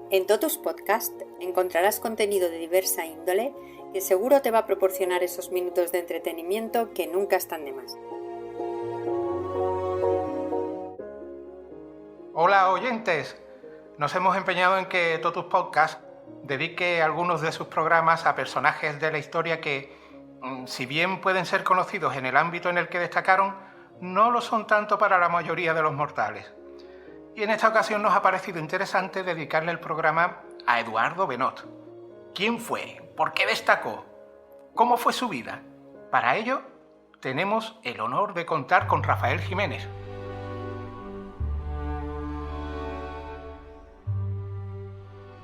En Totus Podcast encontrarás contenido de diversa índole que seguro te va a proporcionar esos minutos de entretenimiento que nunca están de más. Hola oyentes, nos hemos empeñado en que Totus Podcast dedique algunos de sus programas a personajes de la historia que, si bien pueden ser conocidos en el ámbito en el que destacaron, no lo son tanto para la mayoría de los mortales. Y en esta ocasión nos ha parecido interesante dedicarle el programa a Eduardo Benot. ¿Quién fue? ¿Por qué destacó? ¿Cómo fue su vida? Para ello, tenemos el honor de contar con Rafael Jiménez.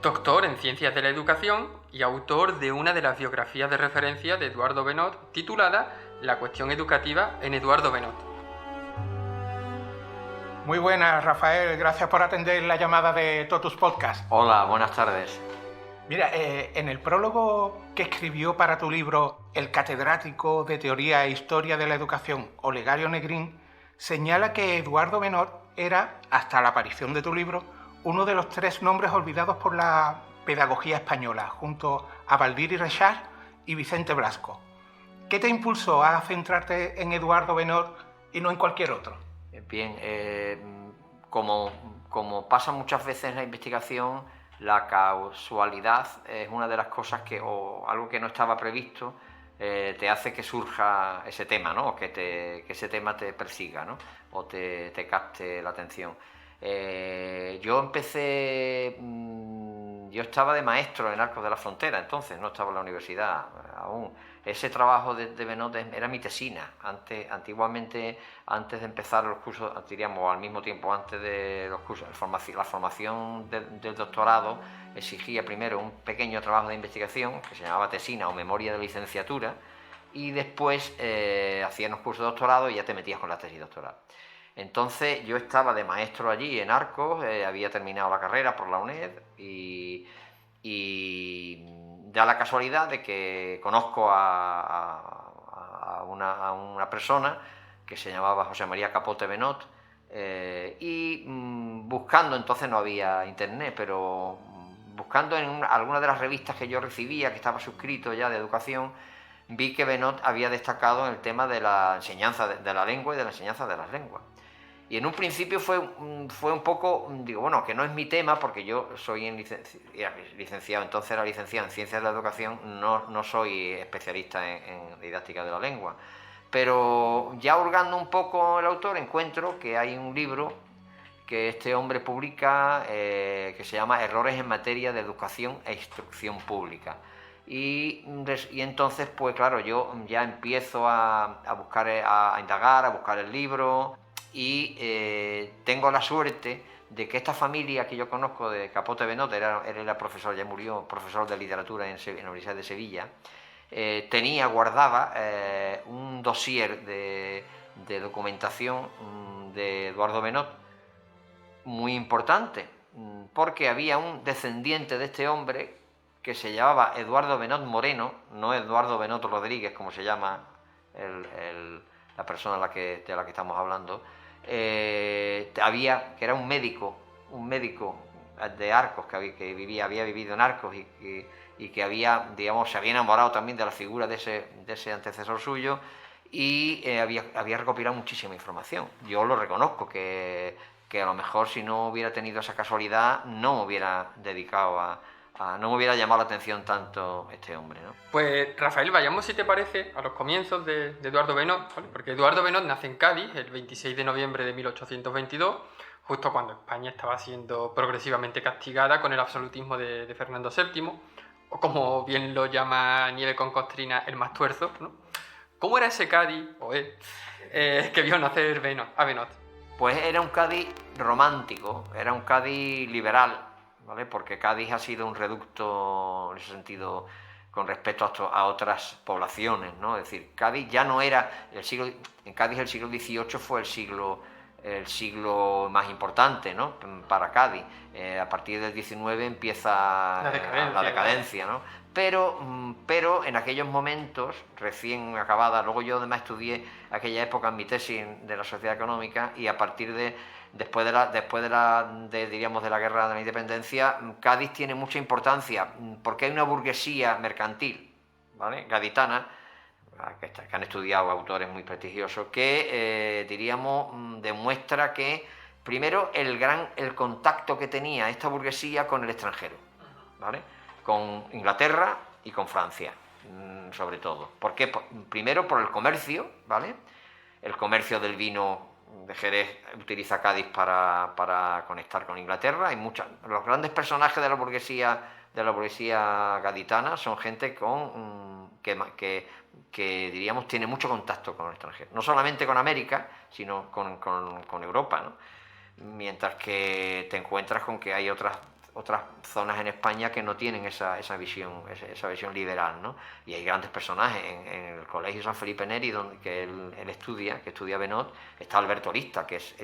Doctor en Ciencias de la Educación y autor de una de las biografías de referencia de Eduardo Benot titulada La cuestión educativa en Eduardo Benot. Muy buenas, Rafael. Gracias por atender la llamada de Totus Podcast. Hola, buenas tardes. Mira, en el prólogo que escribió para tu libro el catedrático de Teoría e Historia de la Educación, Olegario Negrín, señala que Eduardo Benot era, hasta la aparición de tu libro, uno de los 3 nombres olvidados por la pedagogía española, junto a Baldiri Reixac y Vicente Blasco. ¿Qué te impulsó a centrarte en Eduardo Benot y no en cualquier otro? Bien, como pasa muchas veces en la investigación, la casualidad es una de las cosas que, o algo que no estaba previsto, te hace que surja ese tema, ¿no? O que ese tema te persiga, ¿no? O te capte la atención. Yo estaba de maestro en Arcos de la Frontera, entonces no estaba en la universidad aún. Ese trabajo de Benot era mi tesina. Antiguamente, antes de empezar los cursos, diríamos al mismo tiempo, antes de los cursos, la formación del doctorado exigía primero un pequeño trabajo de investigación que se llamaba tesina o memoria de licenciatura, y después hacías los cursos de doctorado y ya te metías con la tesis doctoral. Entonces yo estaba de maestro allí en Arcos, había terminado la carrera por la UNED y da la casualidad de que conozco a una persona que se llamaba José María Capote Benot, y buscando, entonces no había internet, pero buscando en alguna de las revistas que yo recibía, que estaba suscrito ya de educación, vi que Benot había destacado en el tema de la enseñanza de la lengua y de la enseñanza de las lenguas. Y en un principio fue un poco, digo, bueno, que no es mi tema, porque yo soy licenciado, entonces era licenciado en Ciencias de la Educación, no soy especialista en didáctica de la lengua. Pero ya hurgando un poco el autor, encuentro que hay un libro que este hombre publica que se llama Errores en materia de educación e instrucción pública. Y entonces, pues claro, yo ya empiezo a buscar, a indagar, a buscar el libro, y tengo la suerte de que esta familia que yo conozco de Capote Benot, él era profesor, ya murió, profesor de literatura en la Universidad de Sevilla, guardaba un dossier de documentación de Eduardo Benot muy importante, porque había un descendiente de este hombre que se llamaba Eduardo Benot Moreno, no Eduardo Benot Rodríguez, como se llama la persona de la que estamos hablando. Que era un médico de Arcos, que había vivido en Arcos y que se había enamorado también de la figura de ese antecesor suyo, y había recopilado muchísima información. Yo lo reconozco, que a lo mejor si no hubiera tenido esa casualidad no me hubiera dedicado no me hubiera llamado la atención tanto este hombre, ¿no? Pues Rafael, vayamos, si te parece, a los comienzos de Eduardo Benot, ¿vale? Porque Eduardo Benot nace en Cádiz el 26 de noviembre de 1822, justo cuando España estaba siendo progresivamente castigada con el absolutismo de Fernando VII, o como bien lo llama Nieves con Costrina, el más tuerzo, ¿no? ¿Cómo era ese Cádiz, que vio nacer a Benot? Pues era un Cádiz romántico, era un Cádiz liberal, ¿vale? Porque Cádiz ha sido un reducto en ese sentido con respecto a otras poblaciones, ¿no? Es decir, Cádiz ya no era en Cádiz el siglo XVIII fue el siglo más importante, ¿no? Para Cádiz. A partir del XIX empieza la decadencia, ¿no? Pero en aquellos momentos, recién acabada, luego yo además estudié aquella época en mi tesis de la sociedad económica, y a partir después diríamos, de la Guerra de la Independencia, Cádiz tiene mucha importancia porque hay una burguesía mercantil, ¿vale?, gaditana, que han estudiado autores muy prestigiosos, que diríamos demuestra que primero el contacto que tenía esta burguesía con el extranjero, ¿vale?, con Inglaterra y con Francia, sobre todo. ¿Por qué? Primero por el comercio, ¿vale? El comercio del vino de Jerez utiliza Cádiz para conectar con Inglaterra. Hay los grandes personajes de la burguesía gaditana son gente que diríamos tiene mucho contacto con el extranjero, no solamente con América, sino con Europa, ¿no? Mientras que te encuentras con que hay otras zonas en España que no tienen esa visión liberal, ¿no? Y hay grandes personajes en el Colegio San Felipe Neri, que él estudia Benot. Está Alberto Lista, que es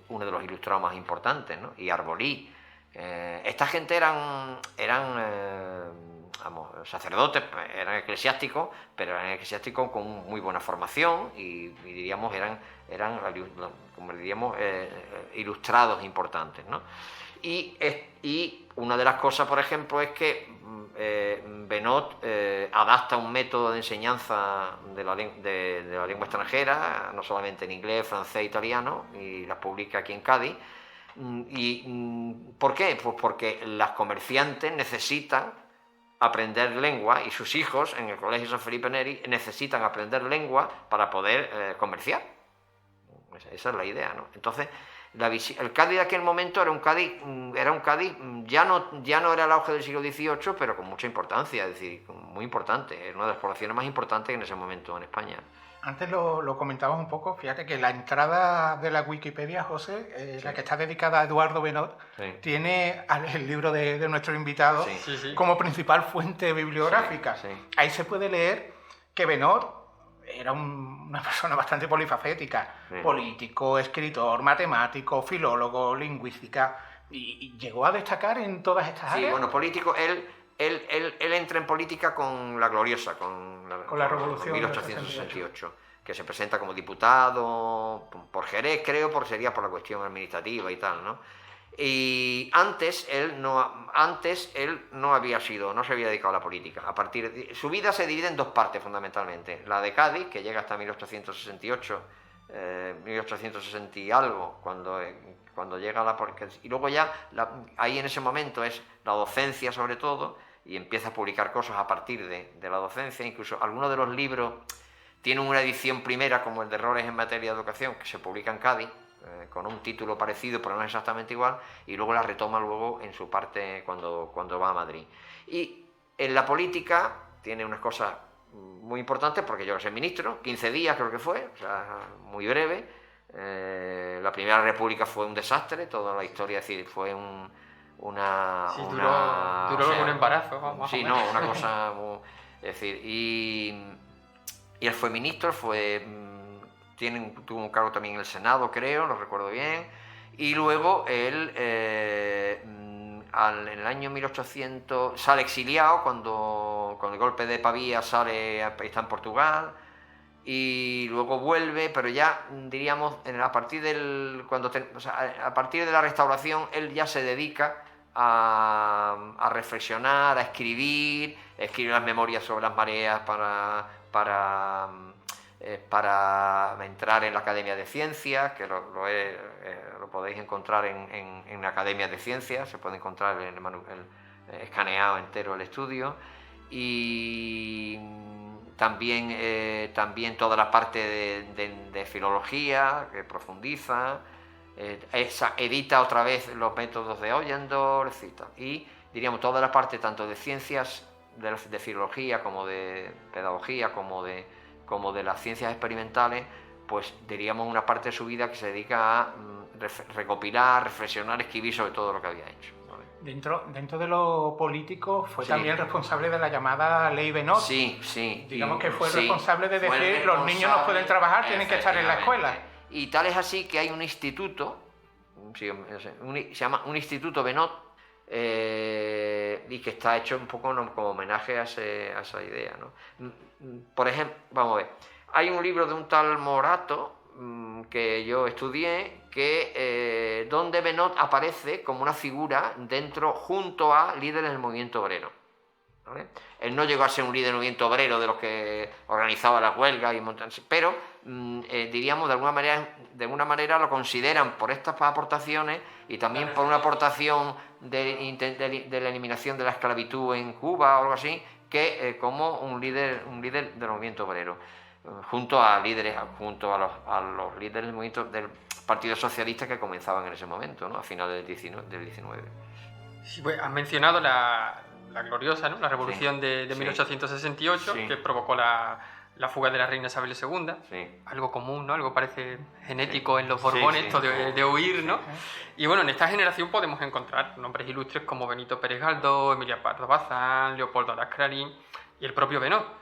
uno de los ilustrados más importantes, ¿no? Y Arbolí. Esta gente eran sacerdotes, eran eclesiásticos, pero eran eclesiásticos con muy buena formación y diríamos eran como diríamos ilustrados importantes, ¿no? Y una de las cosas, por ejemplo, es que Benot adapta un método de enseñanza de la lengua extranjera, no solamente en inglés, francés, italiano, y las publica aquí en Cádiz. ¿Por qué? Pues porque las comerciantes necesitan aprender lengua y sus hijos en el Colegio San Felipe Neri necesitan aprender lengua para poder comerciar. Esa es la idea, ¿no? Entonces, el Cádiz de aquel momento era un Cádiz ya no era el auge del siglo XVIII, pero con mucha importancia, es decir, muy importante, era una de las poblaciones más importantes en ese momento en España. Antes lo comentabas un poco, fíjate que la entrada de la Wikipedia, José, Sí. la que está dedicada a Eduardo Benot, Sí. tiene el libro de nuestro invitado Sí. como principal fuente bibliográfica. Sí. Ahí se puede leer que Benot era una persona bastante polifacética, político, escritor, matemático, filólogo, lingüística, y llegó a destacar en todas estas áreas. Sí, bueno, político, él entra en política con la gloriosa, con la Revolución 1868, que se presenta como diputado por Jerez, creo, sería por la cuestión administrativa y tal, ¿no? Y antes él no se había dedicado a la política. Su vida se divide en dos partes fundamentalmente: la de Cádiz, que llega hasta 1868, 1860 y algo, cuando llega y luego ya ahí en ese momento es la docencia sobre todo, y empieza a publicar cosas a partir de la docencia. Incluso algunos de los libros tienen una edición primera, como el de Errores en materia de educación, que se publica en Cádiz, con un título parecido, pero no es exactamente igual, y luego la retoma luego en su parte cuando va a Madrid. Y en la política tiene unas cosas muy importantes, porque yo soy ministro, 15 días creo que fue, o sea, muy breve. La Primera República fue un desastre, toda la historia, es decir, fue duró como un embarazo, vamos. Sí, no, una cosa es decir, y él fue ministro, tuvo un cargo también en el Senado, creo, no recuerdo bien, y luego él en el año 1800 sale exiliado con el golpe de Pavía, está en Portugal, y luego vuelve, pero ya diríamos a partir de la Restauración él ya se dedica a reflexionar, a escribir las memorias sobre las mareas para entrar en la Academia de Ciencias, que lo podéis encontrar en la Academia de Ciencias, se puede encontrar escaneado entero el estudio. Y también toda la parte de filología, que profundiza, edita otra vez los métodos de Ollendorf, y diríamos toda la parte tanto de ciencias, de filología, como de pedagogía, como de las ciencias experimentales, pues diríamos una parte de su vida que se dedica a recopilar, reflexionar, escribir sobre todo lo que había hecho. Dentro de lo político fue también responsable de la llamada Ley Benot. Sí. Digamos que fue responsable de decir los niños no pueden trabajar, tienen que estar en la escuela. Y tal es así que hay un instituto, se llama un Instituto Benot, y que está hecho un poco como homenaje a esa idea, ¿no? Por ejemplo, vamos a ver, hay un libro de un tal Morato que yo estudié, que donde Benot aparece como una figura dentro, junto a líderes del movimiento obrero. ¿Vale? Él no llegó a ser un líder del movimiento obrero de los que organizaba las huelgas, pero diríamos de alguna manera lo consideran por estas aportaciones y también por una aportación de la eliminación de la esclavitud en Cuba o algo así, que como un líder del movimiento obrero, junto a los líderes del movimiento del Partido Socialista que comenzaban en ese momento, ¿no? A finales del 19. Sí, pues, has mencionado la gloriosa, ¿no? La revolución Sí, de sí. 1868, Sí. que provocó la fuga de la reina Isabel II. Sí. Algo común, ¿no? Algo parece genético Sí. en los Sí, Borbones, sí. esto de huir, ¿no? Sí. Y bueno, en esta generación podemos encontrar nombres ilustres como Benito Pérez Galdós, Emilia Pardo Bazán, Leopoldo Lascrarín y el propio Benot.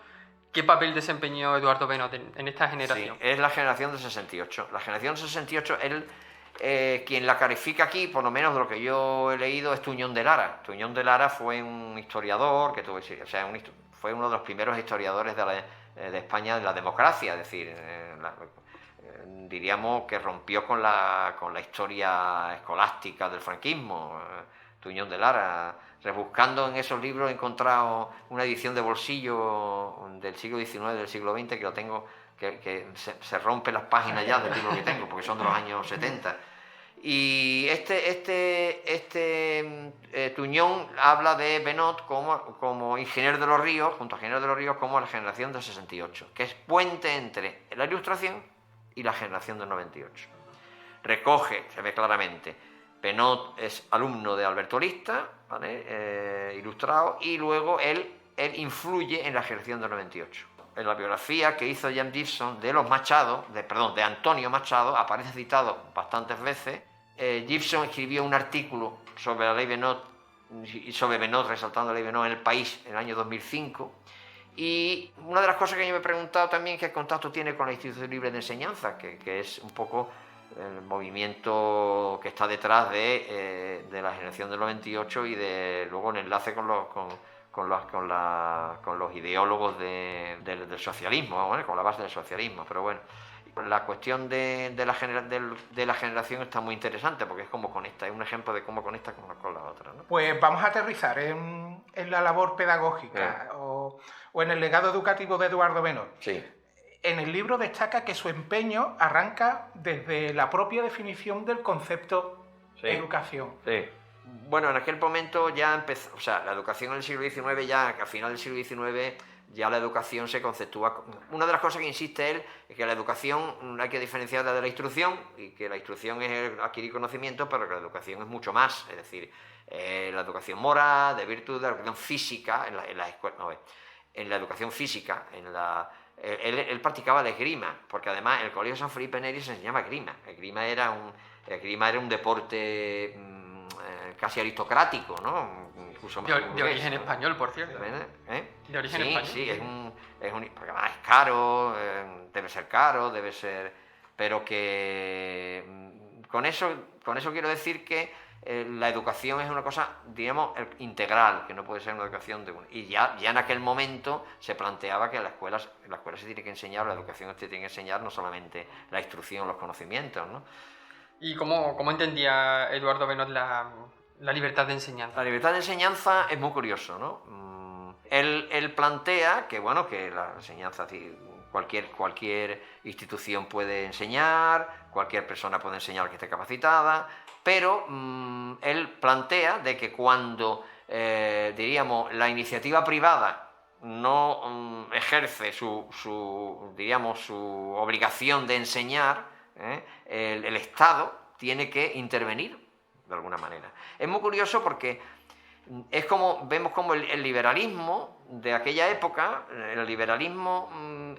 ¿Qué papel desempeñó Eduardo Benot en esta generación? Sí, es la generación del 68. La generación del 68, quien la califica aquí, por lo menos de lo que yo he leído, es Tuñón de Lara. Tuñón de Lara fue un historiador, fue uno de los primeros historiadores de España de la democracia, es decir, diríamos que rompió con la historia escolástica del franquismo. Tuñón de Lara, rebuscando en esos libros he encontrado una edición de bolsillo del siglo XIX, del siglo XX, que lo tengo, que se rompe las páginas ya del libro que tengo, porque son de los años 70. Y Tuñón habla de Benot como ingeniero de los ríos, junto a ingeniero de los ríos, como la generación del 68, que es puente entre la Ilustración y la generación del 98. Recoge, se ve claramente, Benot es alumno de Alberto Lista, ¿vale? Ilustrado, y luego él influye en la generación del 98. En la biografía que hizo James Gibson de de Antonio Machado, aparece citado bastantes veces. Gibson escribió un artículo sobre la ley Benot y sobre Benot, resaltando la ley Benot en El País en el año 2005. Y una de las cosas que yo me he preguntado también es qué contacto tiene con la Institución Libre de Enseñanza, que es un poco el movimiento que está detrás de la generación del 98 y luego el enlace con los ideólogos del socialismo, ¿vale? Con la base del socialismo. Pero bueno, la cuestión de la generación está muy interesante porque es como conecta, es un ejemplo de cómo conecta con la otra, ¿no? Pues vamos a aterrizar en la labor pedagógica o en el legado educativo de Eduardo Benot. Sí. En el libro destaca que su empeño arranca desde la propia definición del concepto educación. Sí. Bueno, en aquel momento ya empezó, o sea, la educación en el siglo XIX, ya a final del siglo XIX, ya la educación se conceptúa. Una de las cosas que insiste él es que la educación hay que diferenciarla de la instrucción, y que la instrucción es adquirir conocimiento, pero que la educación es mucho más, es decir, la educación moral, de virtud, la educación física, en la educación física, él practicaba la esgrima, porque además en el Colegio San Felipe Neri se enseñaba esgrima. Esgrima era un deporte casi aristocrático, ¿no? Incluso de origen español, por cierto. De origen español. Sí, porque además es caro, debe ser, pero que con eso quiero decir que la educación es una cosa, digamos, integral, que no puede ser una educación y ya en aquel momento se planteaba que en la escuela se tiene que enseñar, la educación se tiene que enseñar no solamente la instrucción, los conocimientos, ¿no? ¿Y cómo entendía Eduardo Benot la libertad de enseñanza? La libertad de enseñanza es muy curioso, ¿no? Él plantea que, bueno, que la enseñanza, cualquier institución puede enseñar, cualquier persona puede enseñar que esté capacitada, pero él plantea de que cuando, diríamos, la iniciativa privada no ejerce su obligación de enseñar, el Estado tiene que intervenir de alguna manera. Es muy curioso porque vemos como el liberalismo de aquella época, el liberalismo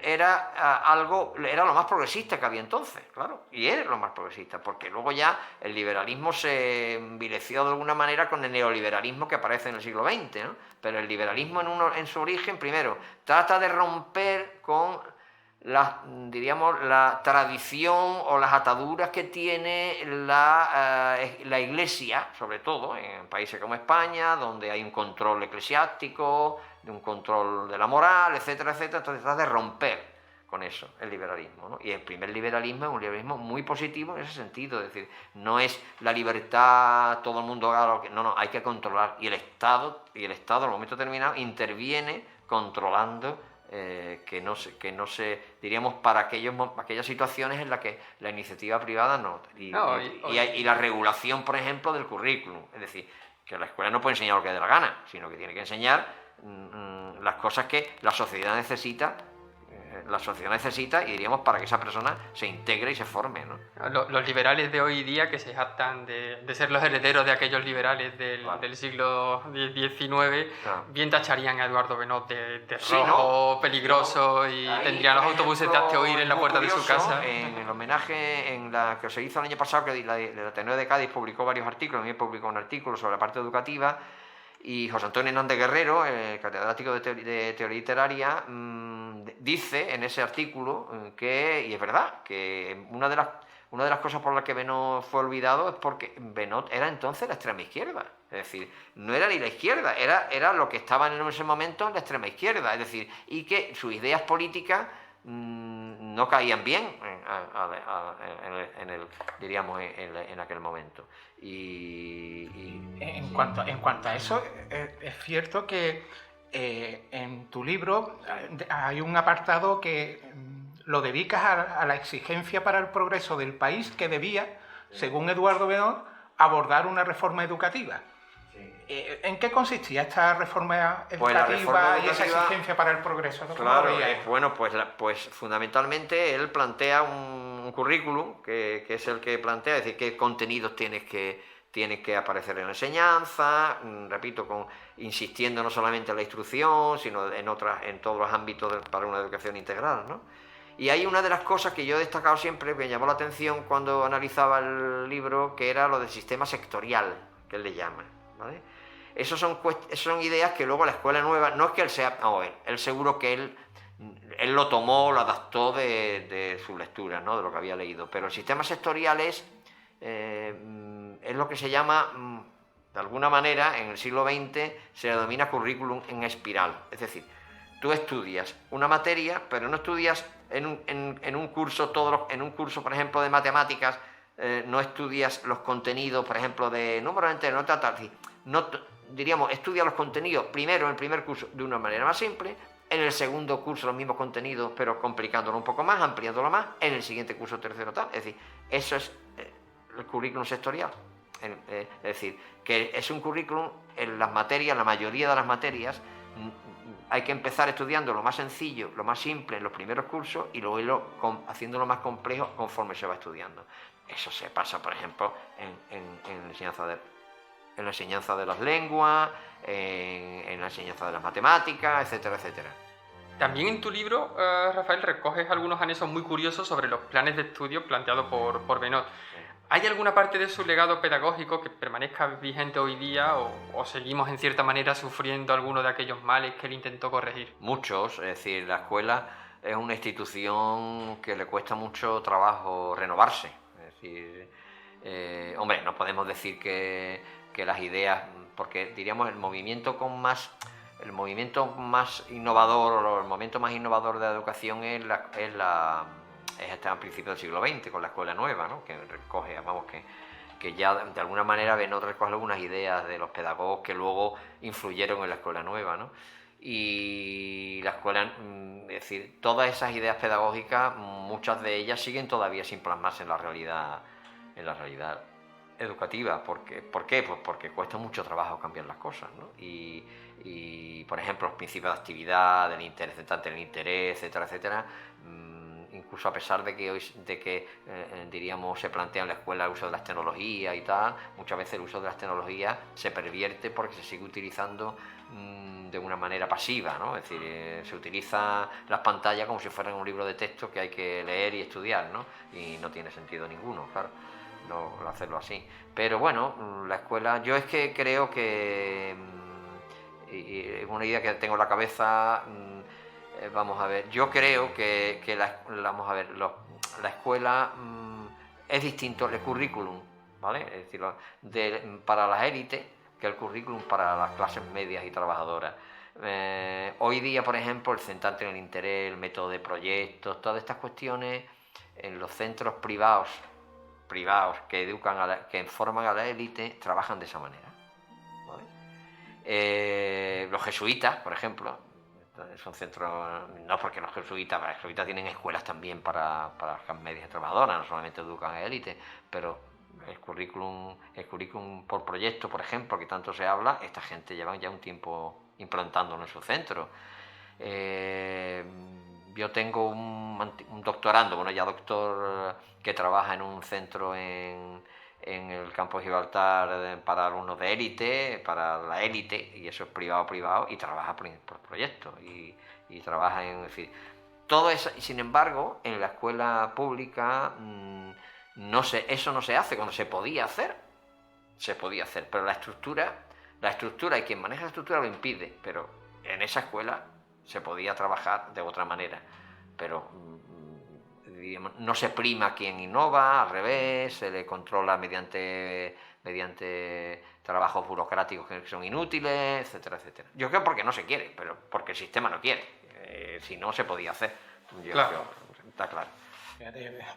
era lo más progresista que había entonces, claro, y era lo más progresista, porque luego ya el liberalismo se envileció de alguna manera con el neoliberalismo que aparece en el siglo XX, ¿no? Pero el liberalismo en su origen, primero, trata de romper con la tradición o las ataduras que tiene la Iglesia, sobre todo en países como España, donde hay un control eclesiástico, un control de la moral, etcétera, etcétera. Entonces trata de romper con eso, el liberalismo, ¿no? Y el primer liberalismo es un liberalismo muy positivo en ese sentido, es decir, no es la libertad, todo el mundo haga lo que... No, hay que controlar, y el Estado, al momento determinado, interviene controlando que no se, diríamos, para aquellas situaciones en las que la iniciativa privada no. Y la regulación, por ejemplo, del currículum, es decir, que la escuela no puede enseñar lo que dé la gana, sino que tiene que enseñar las cosas que la sociedad necesita, y diríamos para que esa persona se integre y se forme, ¿no? Los liberales de hoy día, que se jactan de ser los herederos de aquellos liberales del siglo XIX, bien tacharían a Eduardo Benot de rojo, peligroso, y tendrían los autobuses de Hazte-Oír en la puerta de su casa. En el homenaje en la que se hizo el año pasado, que el Ateneo de Cádiz publicó varios artículos, a mí me publicó un artículo sobre la parte educativa, y José Antonio Hernández Guerrero, catedrático de teoría literaria, dice en ese artículo que, y es verdad, que una de las cosas por las que Benot fue olvidado es porque Benot era entonces la extrema izquierda. Es decir, no era ni la izquierda, era lo que estaba en ese momento en la extrema izquierda. Es decir, y que sus ideas políticas no caían bien en aquel momento. En cuanto a eso, es cierto que en tu libro hay un apartado que lo dedicas a la exigencia para el progreso del país, que debía, según Eduardo Benot, abordar una reforma educativa. ¿En qué consistía esta reforma educativa y esa exigencia para el progreso? Claro, bueno, pues fundamentalmente él plantea un currículum que es el que plantea, es decir, qué contenidos tienes que aparecer en la enseñanza, repito, insistiendo no solamente en la instrucción, sino en todos los ámbitos para una educación integral, ¿no? Y hay una de las cosas que yo he destacado siempre, que me llamó la atención cuando analizaba el libro, que era lo del sistema sectorial, que él le llama, ¿vale? Esas son ideas que luego la escuela nueva, no es que él sea, él seguro que él lo tomó, lo adaptó de sus lecturas, ¿no? De lo que había leído, pero el sistema sectorial es lo que se llama, de alguna manera, en el siglo XX se denomina currículum en espiral, es decir, tú estudias una materia, pero no estudias en un curso, por ejemplo, de matemáticas, no estudias los contenidos, por ejemplo, de números enteros, diríamos, estudia los contenidos primero en el primer curso de una manera más simple, en el segundo curso los mismos contenidos, pero complicándolo un poco más, ampliándolo más, en el siguiente curso tercero tal, es decir, eso es el currículum sectorial, es decir, que es un currículum en las materias, la mayoría de las materias, hay que empezar estudiando lo más sencillo, lo más simple en los primeros cursos y luego irlo haciéndolo más complejo conforme se va estudiando. Eso se pasa, por ejemplo, en la enseñanza de las lenguas, en la enseñanza de las matemáticas, etcétera, etcétera. También en tu libro, Rafael, recoges algunos anexos muy curiosos sobre los planes de estudio planteados por Benot. ¿Hay alguna parte de su legado pedagógico que permanezca vigente hoy día o seguimos en cierta manera sufriendo alguno de aquellos males que él intentó corregir? Muchos, es decir, la escuela es una institución que le cuesta mucho trabajo renovarse. Es decir, no podemos decir que las ideas, porque diríamos el movimiento más innovador o el momento más innovador de la educación es hasta el principio del siglo XX con la escuela nueva, ¿no? Que recoge, que ya de alguna manera Benot recoge algunas ideas de los pedagogos que luego influyeron en la escuela nueva, ¿no? Y la escuela, es decir, todas esas ideas pedagógicas, muchas de ellas siguen todavía sin plasmarse en la realidad educativa. ¿Por qué? Pues porque cuesta mucho trabajo cambiar las cosas, ¿no? Y por ejemplo, los principios de actividad, del interés, del interés, etcétera, etcétera, incluso a pesar de que diríamos se plantea en la escuela el uso de las tecnologías y tal, muchas veces el uso de las tecnologías se pervierte porque se sigue utilizando de una manera pasiva, ¿no? Es decir, se utiliza las pantallas como si fueran un libro de texto que hay que leer y estudiar, ¿no? Y no tiene sentido ninguno, claro, no hacerlo así. Pero bueno, la escuela, yo es que creo que, y es una idea que tengo en la cabeza, vamos a ver, yo creo que la escuela es distinto, el currículum, ¿vale? Es decir, para las élites que el currículum para las clases medias y trabajadoras. Hoy día, por ejemplo, el centrarte en el interés, el método de proyectos, todas estas cuestiones en los centros privados que educan que forman a la élite, trabajan de esa manera, ¿vale? Los jesuitas, por ejemplo, son centros, no porque los jesuitas tienen escuelas también para las medias trabajadoras, no solamente educan a élite, pero el currículum por proyecto, por ejemplo, que tanto se habla, esta gente llevan ya un tiempo implantándolo en su centro. Yo tengo un doctorando, bueno, ya doctor, que trabaja en un centro en el campo de Gibraltar para alumnos de élite, para la élite, y eso es privado, y trabaja por proyectos, y trabaja en... Es decir, todo eso, y sin embargo, en la escuela pública eso no se hace cuando se podía hacer, pero la estructura y quien maneja la estructura lo impide, pero en esa escuela se podía trabajar de otra manera, pero digamos, no se prima quien innova, al revés, se le controla mediante trabajos burocráticos que son inútiles, etcétera, etcétera. Yo creo porque no se quiere, pero porque el sistema no quiere. Si no, se podía hacer. Claro. Está claro.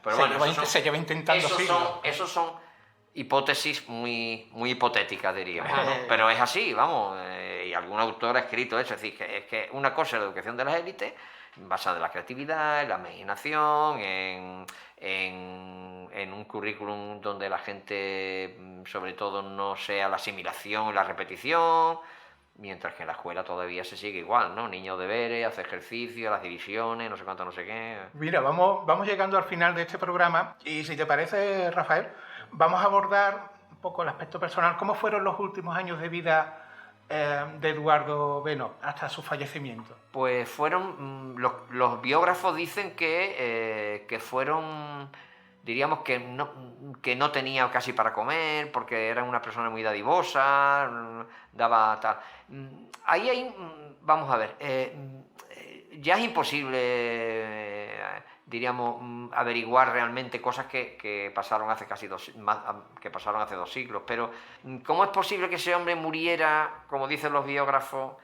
Pero bueno, se lleva intentando siglos. Esos son hipótesis muy hipotéticas, diríamos, ¿no? Pero es así, vamos, y algún autor ha escrito eso, es decir, es que una cosa es la educación de las élites, basada en la creatividad, en la imaginación, en un currículum donde la gente, sobre todo, no sea la asimilación y la repetición, mientras que en la escuela todavía se sigue igual, ¿no? Niños deberes, hace ejercicio, las divisiones, no sé cuánto, no sé qué. Mira, vamos llegando al final de este programa y si te parece, Rafael, vamos a abordar un poco el aspecto personal. ¿Cómo fueron los últimos años de vida de Eduardo Benot hasta su fallecimiento? Pues fueron, los biógrafos dicen que fueron, diríamos que no tenía casi para comer, porque era una persona muy dadivosa, daba tal. Ahí vamos a ver, ya es imposible, diríamos, averiguar realmente cosas que pasaron hace pasaron hace 2 siglos, pero ¿cómo es posible que ese hombre muriera, como dicen los biógrafos,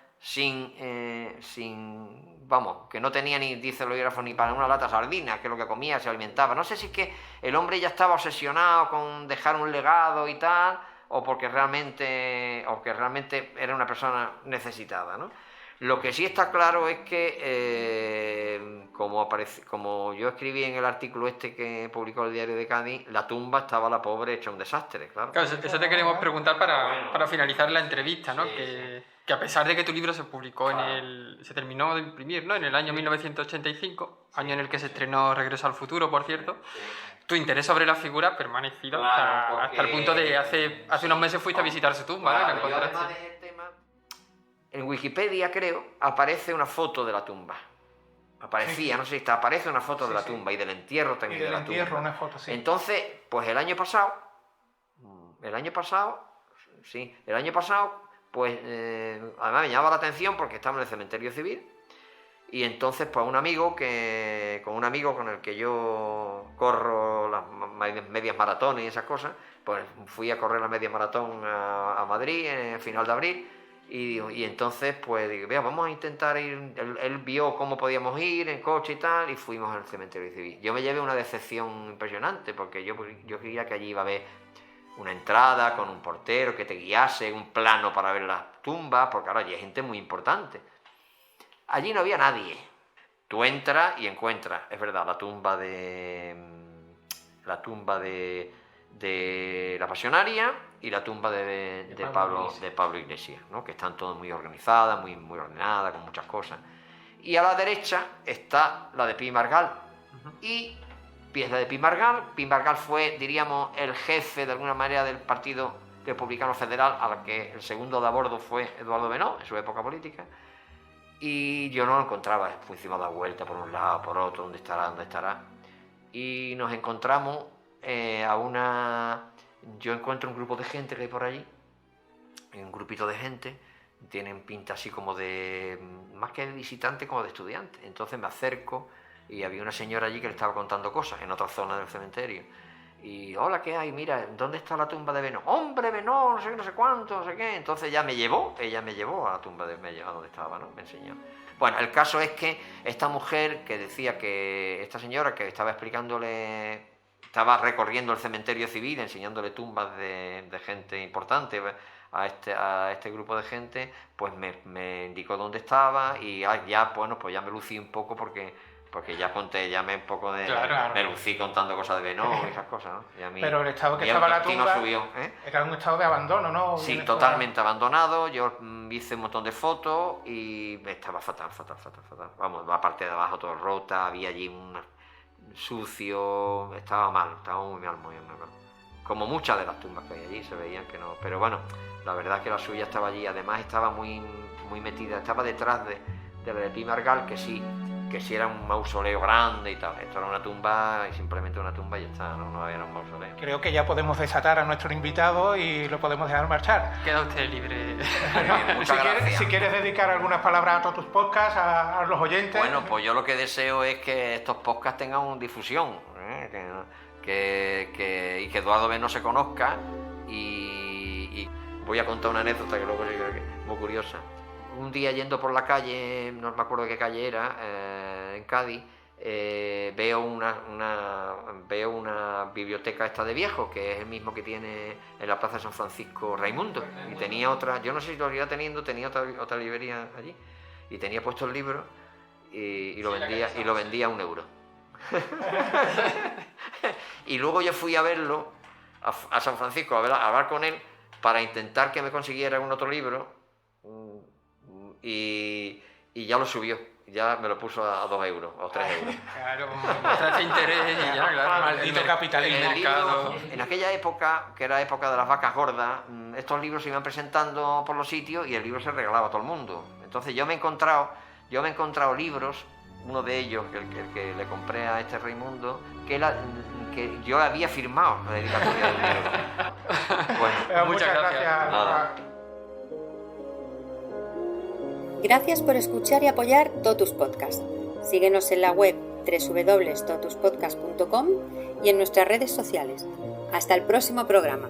vamos, que no tenía ni, dice el biógrafo, ni para una lata de sardinas, que es lo que comía, se alimentaba? No sé si es que el hombre ya estaba obsesionado con dejar un legado y tal, o que realmente era una persona necesitada, ¿no? Lo que sí está claro es que, como yo escribí en el artículo que publicó el Diario de Cádiz, la tumba estaba la pobre hecha un desastre, claro. Claro, eso te queremos preguntar para finalizar la entrevista, ¿no? Que a pesar de que tu libro se publicó se terminó de imprimir, ¿no? En el año 1985, año en el que se estrenó Regreso al Futuro, por cierto, tu interés sobre la figura ha permanecido hasta el punto de hace unos meses fuiste a visitar su tumba, ¿no? Y la encontraste. En Wikipedia, creo, aparece una foto de la tumba. Aparecía, no sé si está, aparece una foto de la tumba y del entierro también de la tumba. Una foto, sí. Entonces, pues el año pasado, pues además me llamaba la atención porque estaba en el cementerio civil y entonces pues con un amigo con el que yo corro las medias maratones y esas cosas, pues fui a correr la media maratón a Madrid en final de abril. Y entonces, pues digo, vea, vamos a intentar ir. Él vio cómo podíamos ir en coche y tal, y fuimos al cementerio civil. Yo me llevé una decepción impresionante, porque yo creía que allí iba a haber una entrada con un portero que te guiase, un plano para ver las tumbas, porque ahora allí hay gente muy importante. Allí no había nadie. Tú entras y encuentras, es verdad, la tumba de la Pasionaria y la tumba de Pablo Iglesias, ¿no? Que están todas muy organizadas, muy ordenadas, con muchas cosas. Y a la derecha está la de Pi Margall. Y la de Pi Margall. Pi Margall fue, diríamos, el jefe de alguna manera del Partido Republicano Federal, a la que el segundo de a bordo fue Eduardo Benot en su época política. Y yo no lo encontraba, fuimos a dar vuelta por un lado, por otro, ¿dónde estará? Y nos encontramos yo encuentro un grupo de gente que hay por allí, un grupito de gente, tienen pinta así como de, más que de visitante, como de estudiante. Entonces me acerco y había una señora allí que le estaba contando cosas en otra zona del cementerio. Y, hola, ¿qué hay? Mira, ¿dónde está la tumba de Benot? ¡Hombre, Benot! No sé qué, no sé cuánto, no sé qué. Entonces ella me llevó a la tumba de Benot, a donde estaba, ¿no? Me enseñó. Bueno, el caso es que esta mujer que decía que esta señora que estaba explicándole, estaba recorriendo el cementerio civil, enseñándole tumbas de gente importante a este grupo de gente, pues me indicó dónde estaba y ya, bueno, pues ya me lucí un poco porque ya me un poco de... Claro. Me lucí contando cosas de Benot y esas cosas, ¿no? Y a mí, Pero el estado que mi estaba la autoestima tumba subió, ¿eh? era un estado de abandono, ¿no? Sí, totalmente abandonado. Yo hice un montón de fotos y estaba fatal. Vamos, la parte de abajo todo rota, había allí un sucio, estaba muy mal. Como muchas de las tumbas que hay allí, se veían que no. Pero bueno, la verdad es que la suya estaba allí, además estaba muy metida, estaba detrás de la de Pi Margall, que sí era un mausoleo grande y tal. Esto era una tumba y simplemente una tumba y ya está, no había un mausoleo. Creo que ya podemos desatar a nuestro invitado y lo podemos dejar marchar. Queda usted libre. Muchas gracias. Si quieres dedicar algunas palabras a todos tus podcasts, a los oyentes. Bueno, pues yo lo que deseo es que estos podcasts tengan difusión, que Eduardo Benot se conozca y voy a contar una anécdota que luego sí creo que es muy curiosa. Un día yendo por la calle, no me acuerdo de qué calle era, en Cádiz, veo una biblioteca esta de viejos, que es el mismo que tiene en la Plaza de San Francisco Raimundo, y tenía otra, yo no sé si lo iba teniendo, tenía otra librería allí, y tenía puesto el libro y lo vendía a €1. Y luego yo fui a verlo a San Francisco, a hablar con él para intentar que me consiguiera un otro libro. Y ya lo subió, ya me lo puso a €2 o €3. Claro, muestra interés y ya, claro. Maldito capitalismo. En aquella época, que era época de las vacas gordas, estos libros se iban presentando por los sitios y el libro se regalaba a todo el mundo. Entonces yo me he encontrado libros, uno de ellos, el que le compré a este Raimundo, que yo había firmado la dedicatoria del libro. Bueno, muchas gracias. Nada. Gracias por escuchar y apoyar Totus Podcast. Síguenos en la web www.totuspodcast.com y en nuestras redes sociales. Hasta el próximo programa.